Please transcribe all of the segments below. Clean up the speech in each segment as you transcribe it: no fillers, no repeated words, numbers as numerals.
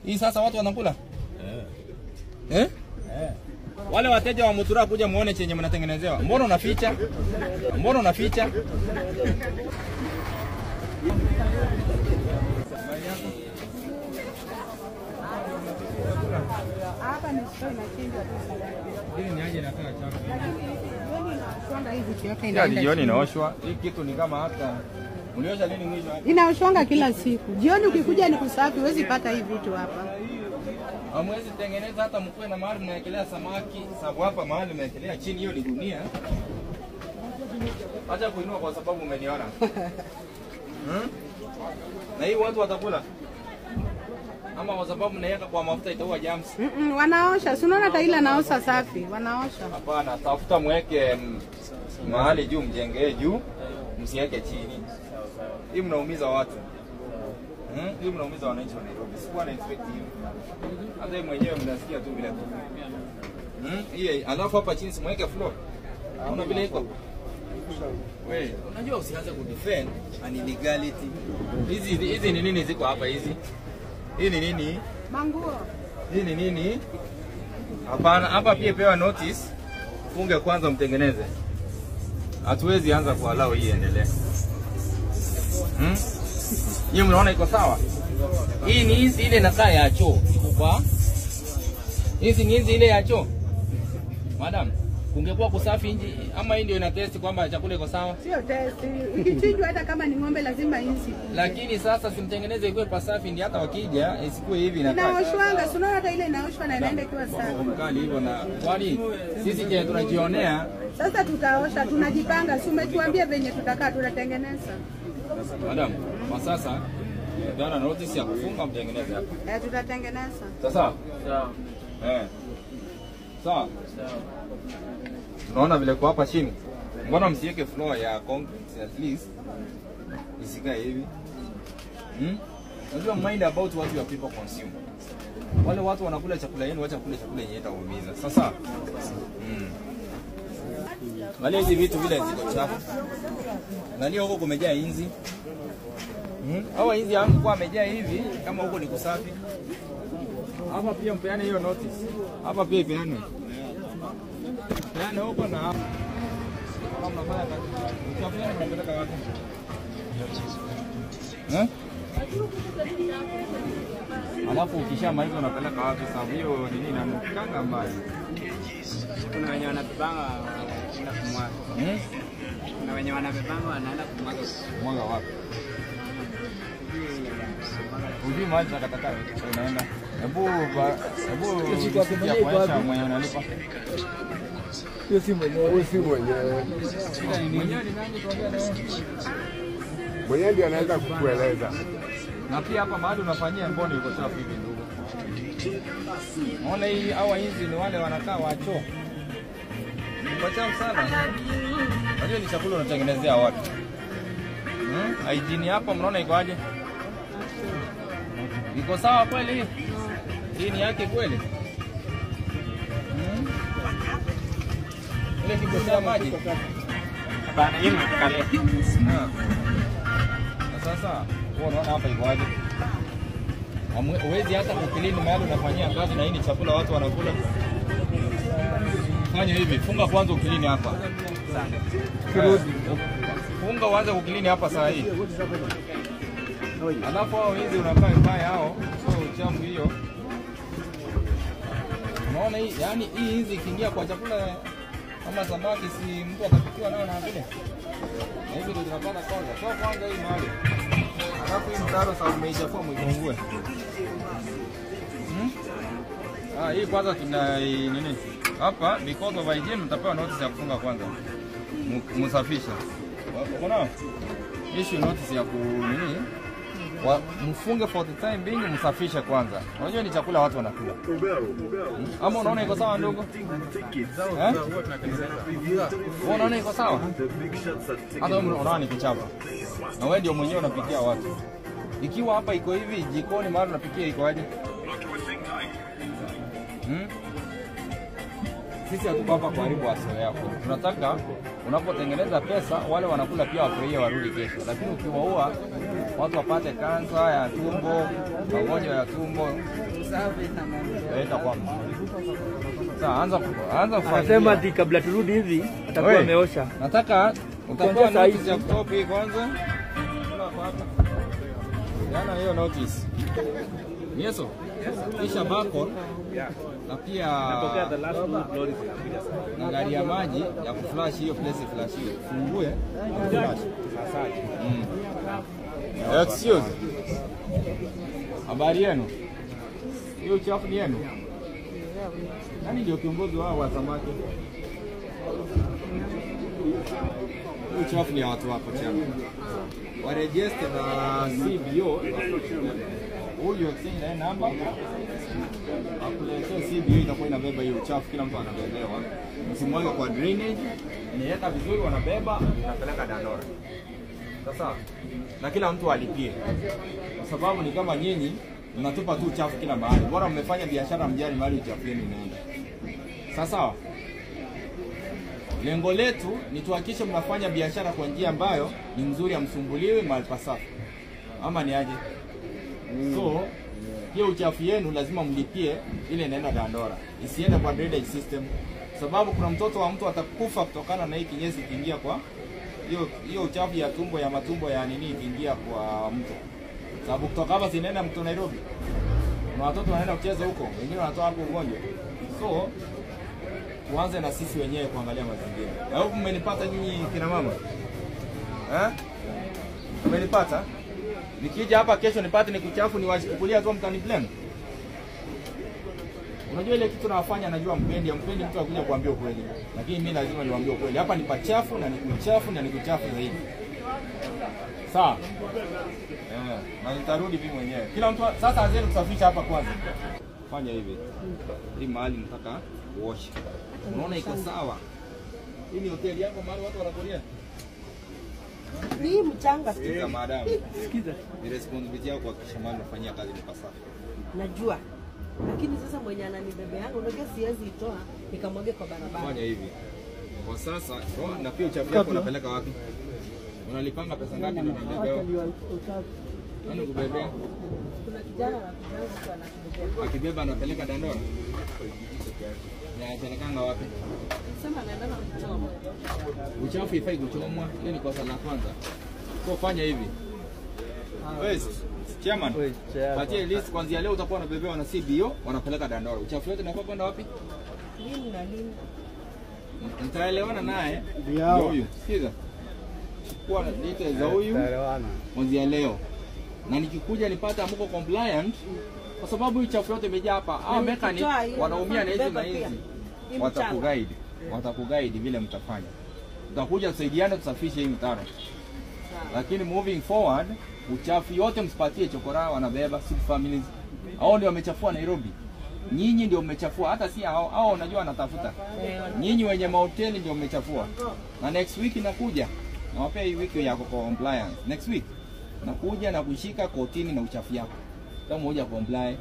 Hii sasa watu wanakula? Wale wateja wa Mutura kuja muone chenye mnatengenezewa. Mbona unaficha? Mbona unaficha? Hapa ni sio inachinjwa tu. Hili ni aje na kaa chafu. Inaoshwanga hivi vitu yote inaenda. Ya jioni inaoshwa. Hii kitu ni kama hata mliosha lini mwisho? Inaoshwanga kila siku. Jioni ukikuja ni kusafi, huwezi pata hivi vitu hapa. Hamwezi tengeneza hata mkue na mahali mnaekelea samaki, sababu hapa mahali mnaekelea chini hiyo ni dunia. Acha kuinua kwa sababu umeniona. Na hii watu watakula? Ama kwa sababu mnaweka kwa mafuta itaua germs? Wanaosha. Si unaona hata ile anaosha safi, wanaosha. Hapana, tafuta mweke mahali juu, mjengee juu, msiweke chini. Hii mnaumiza watu. Hii mnaumiza wananchi wa Nairobi. Sikuwa na expect hiyo. Hata yeye mwenyewe mnasikia tu vile tu. Hii alafu hapa chini simweke floor. Una vile iko. Wewe, unajua usianze kudefend an illegality. Hizi ni nini ziko hapa hizi? Hii ni nini? Manguo. Hii ni nini? Hapana, hapa pia pewa notice. Funge kwanza mtengeneze. Hatuwezi anza kualao hii endelee. Yeye mnaona iko sawa? Hii ni hizi ile inakaa ya choo. Kwa hizi ni hizi ile ya choo. Madam, kungekuwa kusafi nje ama hii ndio ina test kwamba chakula iko sawa? Sio test. Ikichinjwa hata kama ni ng'ombe lazima hizi. Lakini sasa simtengeneze ikuwe pasafi ndio hata wakija isikue hivi inakaa. Inaoshwanga, sio hata ile inaoshwa na inaenda ikiwa safi. Kali hivyo na kwani sisi je tunajionea? Sasa tutaosha, tunajipanga. Si umetuambia venye tutakaa tunatengeneza. Madam, kwa sasa ndio notice ya kufunga mtengeneze hapa. Tutatengeneza. Sasa? Sawa. Sawa. Unaona vile kwa hapa chini. Mbona msiweke floor ya concrete at least? Isikae hivi. Unajua mind about what your people consume. Wale watu wanakula chakula yenu, wacha kula chakula yenye itaumiza. Sasa. Wale hizi vitu vile ziko chafu. Angalia huko kumejaa inzi. Hawa inzi yangu kwa amejaa hivi kama huko ni kusafi. Hapa pia mpeane hiyo notice. Hapa pia ipeane. Peane huko na hapa. Kama mnafanya kazi. Ukiafanya mnapeleka wapi? Alafu ukishamaliza unapeleka wapi sababu hiyo nini inanukanga mbali. Kuna wenye wanabebanga wanaenda kumwaga. Kuna wenye wanabebanga wanaenda kumwaga. Mwaga wapi? Ujui mahali takataka unaenda. Hebu ya kuacha mwenye unalipa. Hiyo si mwenyewe, si mwenyewe. Mwenyewe ni nani tuongea na wewe? Mwenyewe ndiye anaweza kukueleza. Na pia hapa mahali unafanyia mboni iko safi hivi ndugu. Unaona hii hawa hizi ni wale wanakaa wacho. Ni chafu sana. Unajua ni chakula unatengenezea watu. Hygiene hapa mnaona iko aje? Iko sawa kweli hii? Hii ni yake kweli? Ile kikosea maji? Hapana, hii nimekalia. Sasa, unaona hapa iko aje? Huwezi hata kukilini mahali unafanyia kazi na hii ni chakula watu wanakula. Fanya hivi, funga kwanza ukilini hapa. Funga uanze kukilini hapa saa hii. Alafu hao hizi unakaa mbaya hao, sio uchafu hiyo. Unaona hii, yani hii hizi ikiingia kwa chakula kama samaki si mtu atapikiwa nayo na vile. Na hivi ndio tunapata kwanza. Toa kwanza hii mahali. Alafu hii mtaro sasa umeichafua mwifungue. Hii kwanza tuna nini? Hapa because of hygiene mtapewa notice ya kufunga kwanza. Msafisha. Unaona? Issue notice ya nini? Mfunge for the time being, msafishe kwanza. Unajua ni chakula watu wanakula. Ama unaona iko sawa ndogo? Unaona iko sawa? Hata unaona ni kichapa. Na wewe ndio mwenyewe unapikia watu. Ikiwa hapa iko hivi, jikoni mahali unapikia iko aje? sisi hatuko hapa kuharibu asili yako. Tunataka unapotengeneza pesa wale wanakula pia wafurahie, warudi kesho. Lakini ukiwaua watu wapate kansa ya tumbo, magonjwa ya tumbo, itakuwa mzuri. Sasa anza kufanya. Anasema ati kabla turudi hivi atakuwa ameosha. Nataka utapewa notice ya kutopi kwanza. Yana hiyo notice. Yeso. Kisha bako na pia na gari ya maji ya kuflash hiyo place flash hiyo. Fungue flash. Excuse. Habari yenu? Hiyo chafu ni yenu? Nani ndio kiongozi wao wa samaki? Hiyo chafu ni watu wako chama. Warejeste na CBO. Huyu exchange na namba. Akuletea CBO itakuwa inabeba hiyo uchafu, kila mtu anabebewa. Msimwage kwa drainage, niweka vizuri wanabeba, napeleka Dandora. Sasa na kila mtu alipie. Kwa sababu ni kama nyinyi mnatupa tu uchafu kila mahali. Bora mmefanya biashara mjani mahali uchafu wenu unaenda. Sasa lengo letu ni tuhakikishe mnafanya biashara kwa njia ambayo ni nzuri, amsumbuliwe mahali pasafi. Ama ni aje? So hiyo uchafu yenu lazima mlipie ile inaenda Dandora. Isiende kwa drainage system. Sababu kuna mtoto wa mtu atakufa kutokana na hii kinyesi kiingia kwa hiyo uchafu ya tumbo ya matumbo ya nini kiingia kwa mto. Sababu kutoka hapa zinaenda mto Nairobi. Na watoto wanaenda kucheza huko, wengine wanatoa hapo ugonjwa. So tuanze na sisi wenyewe kuangalia mazingira. Au mmenipata nyinyi kina mama? Mmenipata? Nikija hapa kesho nipate nikuchafu niwashikilia tu mtani blame. Unajua ile kitu nawafanya najua mpendi mtu akuja kuambia ukweli. Lakini mimi lazima niwaambie ukweli. Hapa ni pachafu na nikuchafu na nikuchafu zaidi. Sawa? Na nitarudi mimi mwenyewe. Kila mtu sasa anze kusafisha hapa kwanza. Fanya hivi. Hii mahali nataka uoshe. Unaona iko sawa? Hii ni hoteli yako mahali watu wanakulia. Ni mchanga. Sikiza madam. Sikiza. Ni responsibility yako kuhakikisha mahali unafanyia kazi ni pasafi. Najua. Lakini sasa mwenye ananibebe yangu unajua siwezi itoa nikamwage kwa barabara. Fanya hivi. Kwa sasa na pia uchafu wako unapeleka wapi? Unalipanga pesa ngapi ndio unabebea? Nani kubebea? Kuna kijana anakubeba. Akibeba anapeleka Dandora. Na anapelekanga wapi? Sema anaenda na kuchoma. Uchafu ifai kuchomwa, hiyo ni kosa la kwanza. Kwa fanya hivi. Wewe chairman, patie list kuanzia leo utakuwa unabebewa na CBO, wanapeleka Dandora. Uchafu wote unafaa kwenda wapi? Lini na lini? Nitaelewana naye. Huyu. Sikiza. Chukua details za huyu. Kuanzia leo. Na nikikuja nipata mko compliant kwa sababu uchafu wote imejaa hapa. Mechanic wanaumia na hizi na hizi. Watakuguide vile mtafanya. Tutakuja tusaidiane tusafishe hii mtaro. Lakini moving forward, uchafu yote msipatie chokora wanabeba sub families. Hao ndio wamechafua Nairobi. Nyinyi ndio mmechafua, hata si hao unajua wanatafuta. Nyinyi wenye mahoteli ndio mmechafua. Na next week nakuja. Nawapea hii wiki ya compliance. Next week nakuja na kushika kotini na uchafu yako. Kama moja comply.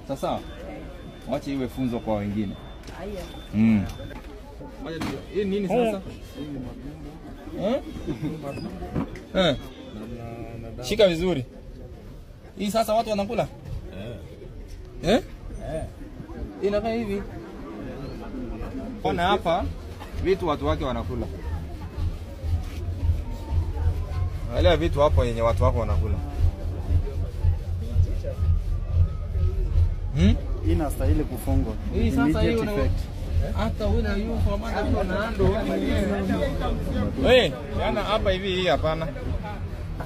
Sawa. Sawa. Wacha iwe funzo kwa wengine. Hii nini sasa? Shika vizuri. Hii sasa watu wanakula? Inakaa hivi. Ona hapa vitu watu wake wanakula. Wale vitu hapo yenye watu wako wanakula. Inastahili kufungwa. Hii sasa hiyo hata wewe na yule kwa maana ndio naando. Wewe, yana hapa hivi hii hapana.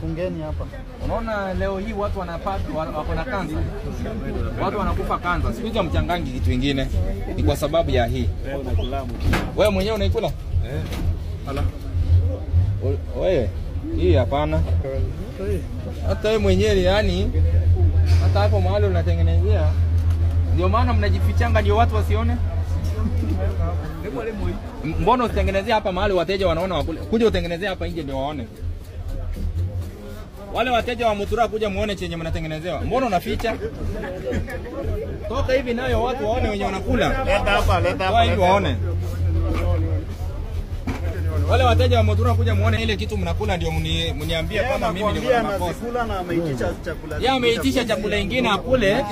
Fungeni hapa. Unaona leo hii watu wanapata wako na kansa. Watu wanakufa kansa. Siku hizi mchangangi kitu kingine. Ni kwa sababu ya hii. Wewe mwenyewe unaikula? Ala. Wewe, hii hapana. Hata wewe mwenyewe yani hata hapo mahali unatengenezea. Ndio maana mnajifichanga ndio watu wasione. Mbona utengenezea hapa mahali wateja wanaona wakule? Kuja utengenezea hapa nje ndio waone. Wale wateja wa Mutura kuja muone chenye mnatengenezewa. Mbona unaficha? Toka hivi nayo watu waone wenye wanakula. Leta hapa Hivi waone. Wale wateja wa Mutura kuja muone ile kitu mnakula ndio mniambie kama mimi ndio anakula na ameitisha chakula. Yeye ameitisha chakula kingine akule.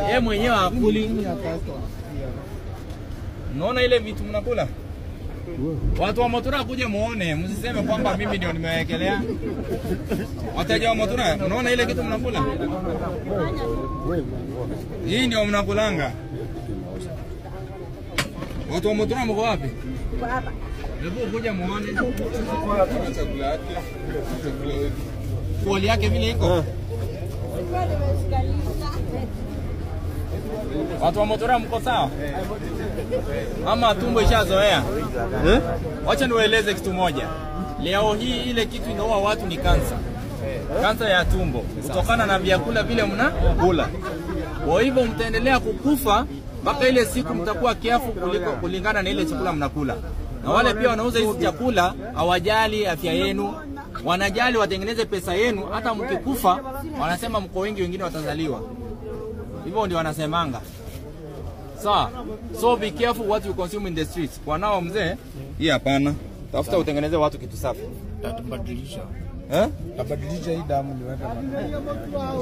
Yeye mwenyewe akuli. Unaona ile vitu mnakula? Watu wa Mutura kuja muone, msiseme kwamba mimi ndio nimewekelea. Wateja wa Mutura, unaona ile kitu mnakula? Hii ndio mnakulanga. Watu wa Mutura mko wapi? Hapa. Hebu kuja muone. Chakula yake. Poli yake vile iko. Watu wa Mutura mko sawa? Ama tumbo ishazoea? Wacha niwaeleze kitu moja. Leo hii ile kitu inaua watu ni kansa. Kansa ya tumbo kutokana na vyakula vile mnakula. Kwa hivyo mtaendelea kukufa mpaka ile siku mtakuwa kiafu kulingana na ile chakula mnakula. Na wale pia wanauza hizi chakula hawajali afya yenu, wanajali watengeneze pesa yenu. Hata mkikufa wanasema mko wengi, wengine watazaliwa. Hivyo ndio wanasemanga. So be careful what you consume in the streets. Kwa nao mzee, hii hapana. Tafuta utengeneze watu kitu safi. Tatabadilisha. Tabadilisha hii damu niweke maji.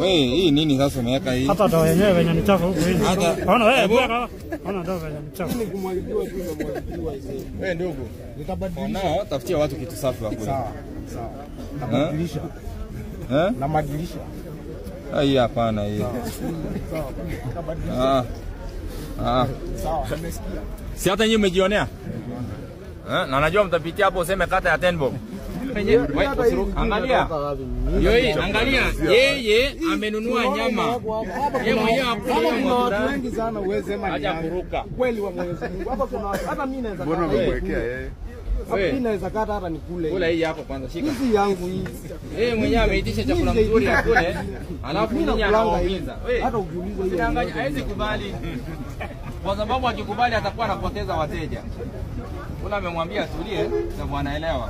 Wewe hii nini sasa umeweka hii? Hata dawa yenyewe venye ni chafu huko hivi. Ona wewe bora. Ona dawa venye ni chafu. Ni kumwagiwa tu na kumwagiwa hizo. Wewe ndugu. Nitabadilisha. Nao tafutia watu kitu safi wa kula. Sawa. Tabadilisha. Na madilisha. Hii hapana hii. Sawa. Sawa, nimesikia. Si hata nyinyi mmejionea? Na najua mtapitia hapo useme kata ya Tenbob. Angalia. Yoi, angalia. Yeye amenunua nyama. Yeye mwenyewe hakuna watu wengi sana uweze sema. Acha kuruka. Kweli wa Mwenyezi Mungu. Hapa kuna hata mimi naweza. Mbona umemwekea yeye? Mimi naweza kata hata nikule. Kula hii hapo kwanza, shika. Hizi yangu hii. Yeye mwenyewe ameitisha chakula mzuri ya kule. Alafu mimi anaongeza. Hata ukiuliza hiyo. Angalia, haizi kubali. Kwa sababu akikubali atakuwa anapoteza wateja. Kula amemwambia tulie, sababu anaelewa.